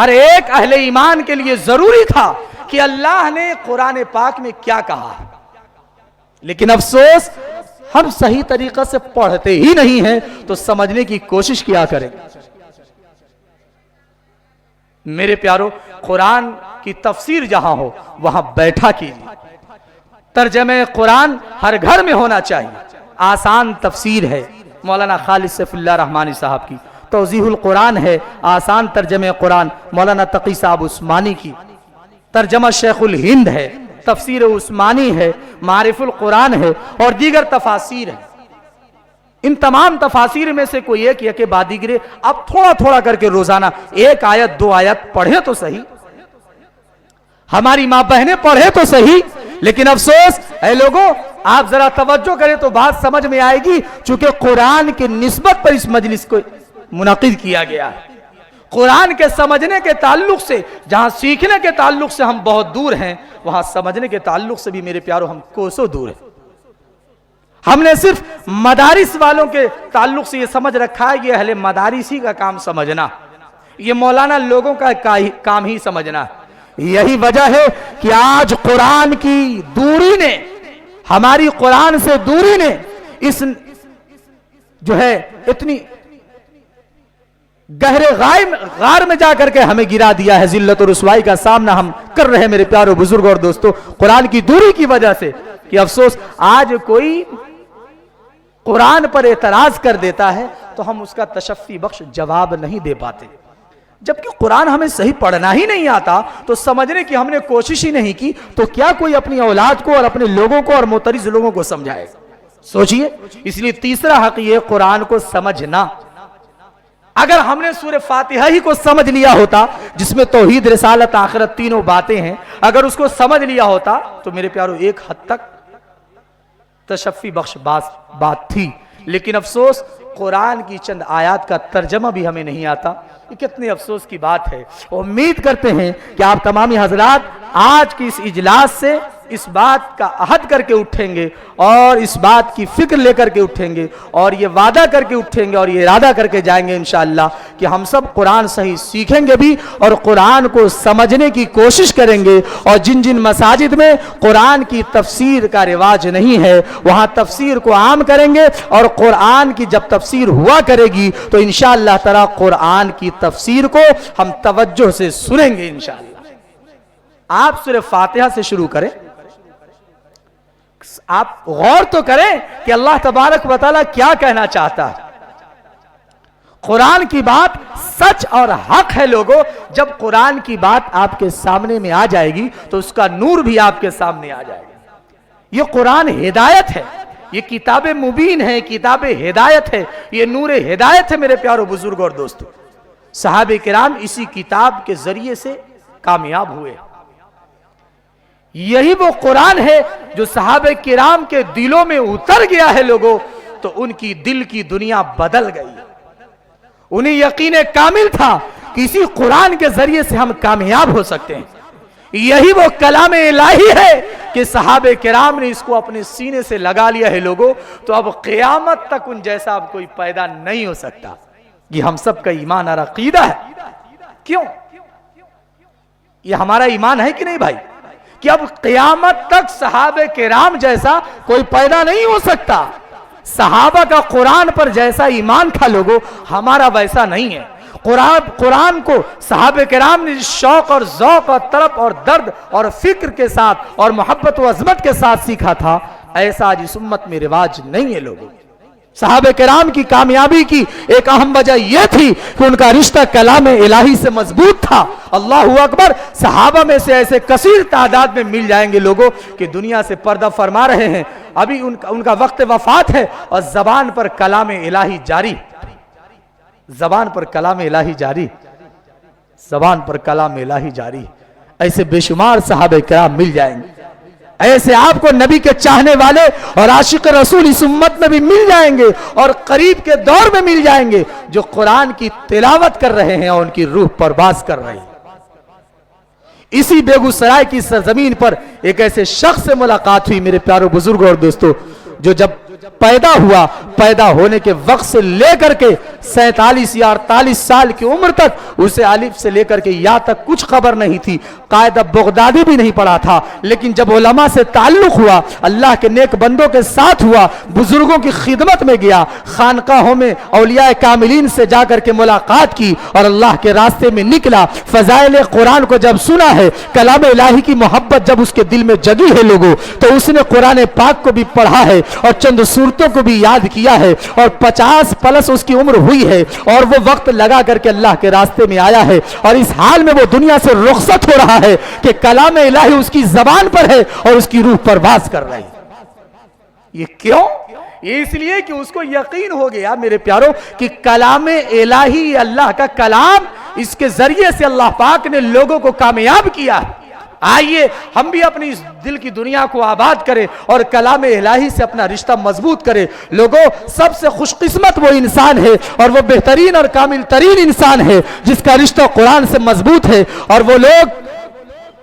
ہر ایک اہل ایمان کے لیے ضروری تھا کہ اللہ نے قرآن پاک میں کیا کہا، لیکن افسوس ہم صحیح طریقہ سے پڑھتے ہی نہیں ہیں تو سمجھنے کی کوشش کیا کریں۔ میرے پیارو، قرآن کی تفسیر جہاں ہو وہاں بیٹھا کیجیے۔ ترجمہ قرآن ہر گھر میں ہونا چاہیے۔ آسان تفسیر ہے مولانا خالد سیف اللہ رحمانی صاحب کی، توضیح القرآن ہے آسان ترجمہ قرآن مولانا تقی صاحب عثمانی کی، ترجمہ شیخ الہند ہے، تفسیر عثمانی ہے، معارف القرآن ہے اور دیگر تفاسیر ہیں۔ ان تمام تفاسیر میں سے کوئی ایک یکے بعد دیگرے اب تھوڑا تھوڑا کر کے روزانہ ایک آیت دو آیت پڑھیں تو صحیح، ہماری ماں بہنیں پڑھیں تو صحیح۔ لیکن افسوس اے لوگوں، آپ ذرا توجہ کریں تو بات سمجھ میں آئے گی، چونکہ قرآن کی نسبت پر اس مجلس کو منعقد کیا گیا ہے۔ قرآن کے سمجھنے کے تعلق سے، جہاں سیکھنے کے تعلق سے ہم بہت دور ہیں، وہاں سمجھنے کے تعلق سے بھی میرے پیارو ہم کوسوں دور ہیں۔ ہم نے صرف مدارس والوں کے تعلق سے یہ سمجھ رکھا ہے یہ اہل مدارس ہی کا کام سمجھنا، یہ مولانا لوگوں کا کام ہی سمجھنا۔ یہی وجہ ہے کہ آج قرآن کی دوری نے، ہماری قرآن سے دوری نے اس جو ہے اتنی گہرے غار میں جا کر کے ہمیں گرا دیا ہے۔ ذلت و رسوائی کا سامنا ہم کر رہے ہیں میرے پیارو بزرگ اور دوستو، قرآن کی دوری کی وجہ سے۔ کہ افسوس آج کوئی قرآن پر اعتراض کر دیتا ہے تو ہم اس کا تشفی بخش جواب نہیں دے پاتے، جبکہ قرآن ہمیں صحیح پڑھنا ہی نہیں آتا تو سمجھنے کی ہم نے کوشش ہی نہیں کی، تو کیا کوئی اپنی اولاد کو اور اپنے لوگوں کو اور معترض لوگوں کو سمجھائے؟ سوچئے۔ اس لیے تیسرا حق یہ قرآن کو سمجھنا۔ اگر ہم نے سورہ فاتحہ ہی کو سمجھ لیا ہوتا، جس میں توحید، رسالت، آخرت تینوں باتیں ہیں، اگر اس کو سمجھ لیا ہوتا تو میرے پیارو ایک حد تک تشفی بخش بات تھی۔ لیکن افسوس قرآن کی چند آیات کا ترجمہ بھی ہمیں نہیں آتا۔ یہ کتنے افسوس کی بات ہے۔ امید کرتے ہیں کہ آپ تمامی حضرات آج کی اس اجلاس سے اس بات کا عہد کر کے اٹھیں گے اور اس بات کی فکر لے کر کے اٹھیں گے اور یہ وعدہ کر کے اٹھیں گے اور یہ ارادہ کر کے جائیں گے انشاءاللہ کہ ہم سب قرآن صحیح سیکھیں گے بھی اور قرآن کو سمجھنے کی کوشش کریں گے، اور جن جن مساجد میں قرآن کی تفسیر کا رواج نہیں ہے وہاں تفسیر کو عام کریں گے، اور قرآن کی جب تفسیر ہوا کرے گی تو انشاءاللہ تعالی قرآن کی تفسیر کو ہم توجہ سے سنیں گے انشاءاللہ۔ آپ صرف فاتحہ سے شروع کریں، آپ غور تو کریں کہ اللہ تبارک و تعالیٰ کیا کہنا چاہتا ہے۔ قرآن کی بات سچ اور حق ہے لوگوں۔ جب قرآن کی بات آپ کے سامنے میں آ جائے گی تو اس کا نور بھی آپ کے سامنے آ جائے گا۔ یہ قرآن ہدایت ہے، یہ کتاب مبین ہے، کتاب ہدایت ہے، یہ نور ہدایت ہے میرے پیارو بزرگ اور دوستو۔ صحابہ کرام اسی کتاب کے ذریعے سے کامیاب ہوئے۔ یہی وہ قرآن ہے جو صحابہ کرام کے دلوں میں اتر گیا ہے لوگوں، تو ان کی دل کی دنیا بدل گئی۔ انہیں یقین کامل تھا کہ اسی قرآن کے ذریعے سے ہم کامیاب ہو سکتے ہیں۔ یہی وہ کلام الہی ہے کہ صحابہ کرام نے اس کو اپنے سینے سے لگا لیا ہے لوگوں، تو اب قیامت تک ان جیسا اب کوئی پیدا نہیں ہو سکتا۔ یہ ہم سب کا ایمان اور عقیدہ ہے۔ کیوں؟ یہ ہمارا ایمان ہے کہ نہیں بھائی؟ کہ اب قیامت تک صحابہ کرام جیسا کوئی پیدا نہیں ہو سکتا۔ صحابہ کا قرآن پر جیسا ایمان تھا لوگوں، ہمارا ویسا نہیں ہے۔ قرآن کو صحابہ کرام نے شوق اور ذوق اور طرب اور درد اور فکر کے ساتھ اور محبت و عظمت کے ساتھ سیکھا تھا، ایسا آج اس امت میں رواج نہیں ہے لوگوں۔ صحابہ کرام کی کامیابی کی ایک اہم وجہ یہ تھی کہ ان کا رشتہ کلام الہی سے مضبوط تھا۔ اللہ اکبر۔ صحابہ میں سے ایسے کثیر تعداد میں مل جائیں گے لوگوں کہ دنیا سے پردہ فرما رہے ہیں، ابھی ان کا وقت وفات ہے اور زبان پر کلام الہی جاری، زبان پر کلام الہی جاری، زبان پر کلام الہی جاری۔ ایسے بے شمار صحابہ کرام مل جائیں گے، ایسے آپ کو نبی کے چاہنے والے اور عاشق رسول اس امت میں بھی مل جائیں گے اور قریب کے دور میں مل جائیں گے جو قرآن کی تلاوت کر رہے ہیں اور ان کی روح پرواز کر رہے ہیں۔ اسی بیگوسرائے کی سرزمین پر ایک ایسے شخص سے ملاقات ہوئی میرے پیارو بزرگوں اور دوستو، جو جب پیدا ہوا، پیدا ہونے کے وقت سے لے کر کے 47 یا 48 سال کی عمر تک اسے الف سے لے کر کے یا تک کچھ خبر نہیں تھی، قاعدہ بغدادی بھی نہیں پڑھا تھا، لیکن جب علماء سے تعلق ہوا، اللہ کے نیک بندوں کے ساتھ ہوا، بزرگوں کی خدمت میں گیا، خانقاہوں میں اولیاء کاملین سے جا کر کے ملاقات کی اور اللہ کے راستے میں نکلا، فضائل قرآن کو جب سنا ہے، کلام الہی کی محبت جب اس کے دل میں جگی ہے لوگوں، تو اس نے قرآن پاک کو بھی پڑھا ہے اور چند سورتوں کو بھی یاد کیا ہے، اور 50 پلس اس کی عمر ہوئی ہے، اور وہ وقت لگا کر کے اللہ کے راستے میں آیا ہے، اور اس حال میں وہ دنیا سے رخصت ہو رہا ہے کہ کلام الہی اس کی زبان پر ہے اور اس کی روح پرواز کر رہی ہے۔ یہ کیوں؟ یہ اس لیے کہ اس کو یقین ہو گیا میرے پیاروں کہ کلام الہی اللہ کا کلام، اس کے ذریعے سے اللہ پاک نے لوگوں کو کامیاب کیا ہے۔ آئیے ہم بھی اپنی اس دل کی دنیا کو آباد کریں اور کلام الہی سے اپنا رشتہ مضبوط کریں۔ لوگوں، سب سے خوش قسمت وہ انسان ہے اور وہ بہترین اور کامل ترین انسان ہے جس کا رشتہ قرآن سے مضبوط ہے، اور وہ لوگ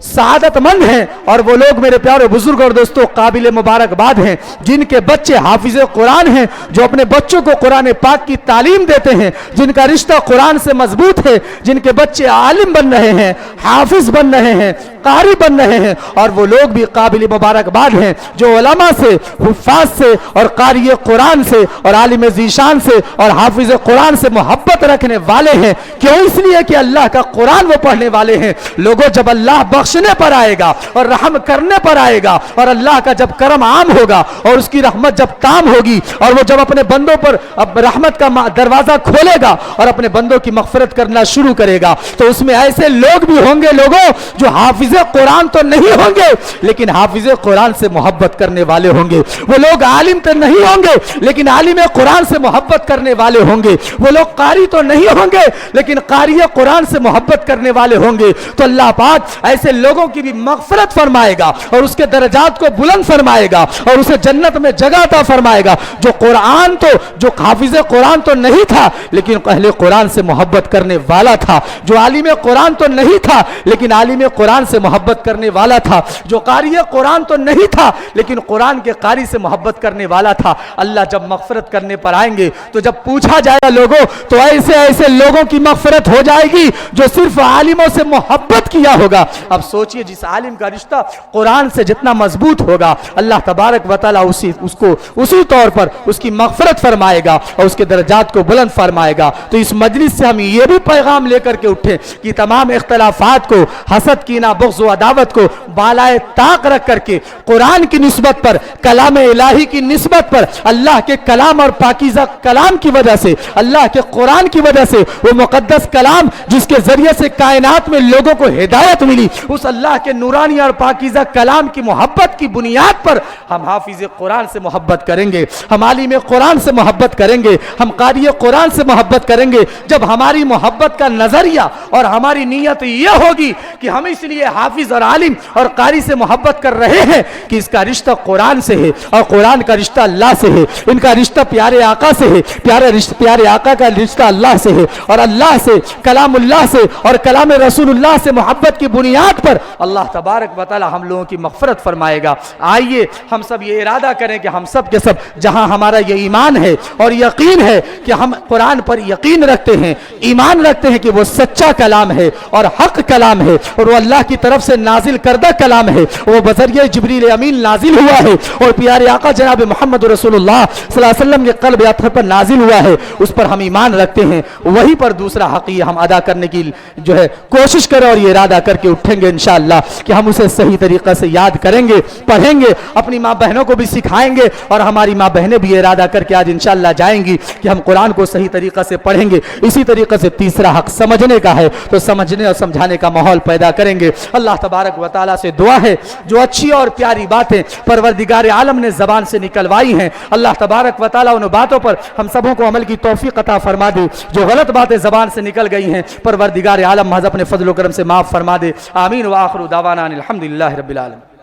سعادت مند ہیں، اور وہ لوگ میرے پیارے بزرگ اور دوستوں قابل مبارکباد ہیں جن کے بچے حافظ قرآن ہیں، جو اپنے بچوں کو قرآن پاک کی تعلیم دیتے ہیں، جن کا رشتہ قرآن سے مضبوط ہے، جن کے بچے عالم بن رہے ہیں، حافظ بن رہے ہیں، قاری بن رہے ہیں، اور وہ لوگ بھی قابل مبارکباد ہیں جو علماء سے، حفاظ سے اور قاری قرآن سے اور عالم ذیشان سے اور حافظ قرآن سے محبت رکھنے والے ہیں۔ کیوں؟ اس لیے کہ اللہ کا قرآن وہ پڑھنے والے ہیں۔ لوگوں، جب اللہ بخشنے پر آئے گا اور رحم کرنے پر آئے گا، اور اللہ کا جب کرم عام ہوگا اور اس کی رحمت جب تام ہوگی، اور وہ جب اپنے بندوں پر اب رحمت کا دروازہ کھولے گا اور اپنے بندوں کی مغفرت کرنا شروع کرے گا، تو اس میں ایسے لوگ بھی ہوں گے لوگوں جو حافظ قرآن تو نہیں ہوں گے لیکن حافظ قرآن سے محبت کرنے والے ہوں گے، وہ لوگ عالم تو نہیں ہوں گے لیکن عالم قرآن سے محبت کرنے والے ہوں گے، وہ لوگ قاری تو نہیں ہوں گے لیکن قاری قرآن سے محبت کرنے والے ہوں گے۔ تو اللہ پاک ایسے لوگوں کی بھی مغفرت فرمائے گا اور اس کے درجات کو بلند فرمائے گا اور اسے جنت میں جگہ عطا فرمائے گا، جو قرآن تو جو حافظ قرآن تو نہیں تھا لیکن اہل قرآن سے محبت کرنے والا تھا، جو عالم قرآن تو نہیں تھا لیکن عالم قرآن سے محبت کرنے والا تھا، جو قاری قرآن تو نہیں تھا لیکن قرآن کے قاری سے محبت کرنے والا تھا۔ اللہ جب مغفرت کرنے پر آئیں گے تو جب پوچھا جائے گا لوگوں، تو ایسے ایسے لوگوں کی مغفرت ہو جائے گی جو صرف عالموں سے محبت کیا ہوگا۔ اب سوچئے جس عالم کا رشتہ قرآن سے جتنا مضبوط ہوگا، اللہ تبارک و تعالیٰ اس کو اسی طور پر اس کی مغفرت فرمائے گا اور اس کے درجات کو بلند فرمائے گا۔ تو اس مجلس سے ہم یہ بھی پیغام لے کر کے اٹھیں کہ تمام اختلافات کو، حسد، کینہ، بغض و عداوت کو بالائے طاق رکھ کر کے قرآن کی نسبت پر، کلام الہی کی نسبت پر، اللہ کے کلام اور پاکیزہ کلام کی وجہ سے، اللہ کے قرآن کی وجہ سے، وہ مقدس کلام جس کے ذریعے سے کائنات میں لوگوں کو ہدایت ملی، اس اللہ کے نورانی اور پاکیزہ کلام کی محبت کی بنیاد پر ہم حافظ قرآن سے محبت کریں گے، ہم عالم قرآن سے محبت کریں گے، ہم قاری قرآن سے محبت کریں گے۔ جب ہماری محبت کا نظریہ اور ہماری نیت یہ ہوگی کہ ہم اس لیے حافظ اور عالم اور قاری سے محبت کر رہے ہیں کہ اس کا رشتہ قرآن سے ہے اور قرآن کا رشتہ اللہ سے ہے، ان کا رشتہ پیارے آقا سے ہے، پیارے آقا کا رشتہ اللہ سے ہے، اور اللہ سے، کلام اللہ سے اور کلام رسول اللہ سے محبت کی بنیاد پر اللہ تبارک و تعالی ہم لوگوں کی مغفرت فرمائے گا۔ آئیے ہم سب یہ ارادہ کریں کہ ہم سب کے سب جہاں ہمارا یہ ایمان ہے اور یقین ہے کہ ہم قرآن پر یقین رکھتے ہیں، ایمان رکھتے ہیں کہ وہ سچا کلام ہے اور حق کلام ہے اور وہ اللہ کی طرف سے نازل کردہ کلام ہے، وہ بذریعہ جبریل امین نازل ہوا ہے اور پیارے آقا جناب محمد رسول اللہ صلی اللہ علیہ وسلم کے قلب اطہر پر نازل ہوا ہے، اس پر ہم ایمان رکھتے ہیں، وہی پر دوسرا حق یہ ہم ادا کرنے کی جو ہے کوشش کریں اور یہ ارادہ کر کے اٹھیں گے انشاءاللہ کہ ہم اسے صحیح طریقہ سے یاد کریں گے، پڑھیں گے، اپنی ماں بہنوں کو بھی سکھائیں گے، اور ہماری ماں بہنیں بھی یہ ارادہ کر کے آج انشاءاللہ جائیں گی کہ ہم قرآن کو صحیح طریقہ سے پڑھیں گے۔ اسی طریقے سے تیسرا حق سمجھنے کا ہے، تو سمجھنے اور سمجھانے کا ماحول پیدا کریں گے۔ اللہ تبارک و تعالیٰ سے دعا ہے جو اچھی اور پیاری باتیں پروردگار عالم نے زبان سے نکلوائی ہیں، اللہ تبارک و تعالیٰ ان باتوں پر ہم سبوں کو عمل کی توفیق عطا فرما دے، جو غلط باتیں زبان سے نکل گئی ہیں پروردگار عالم محض اپنے فضل و کرم سے معاف فرما دے۔ آمین وآخر دعوانا الحمدللہ رب العالمین۔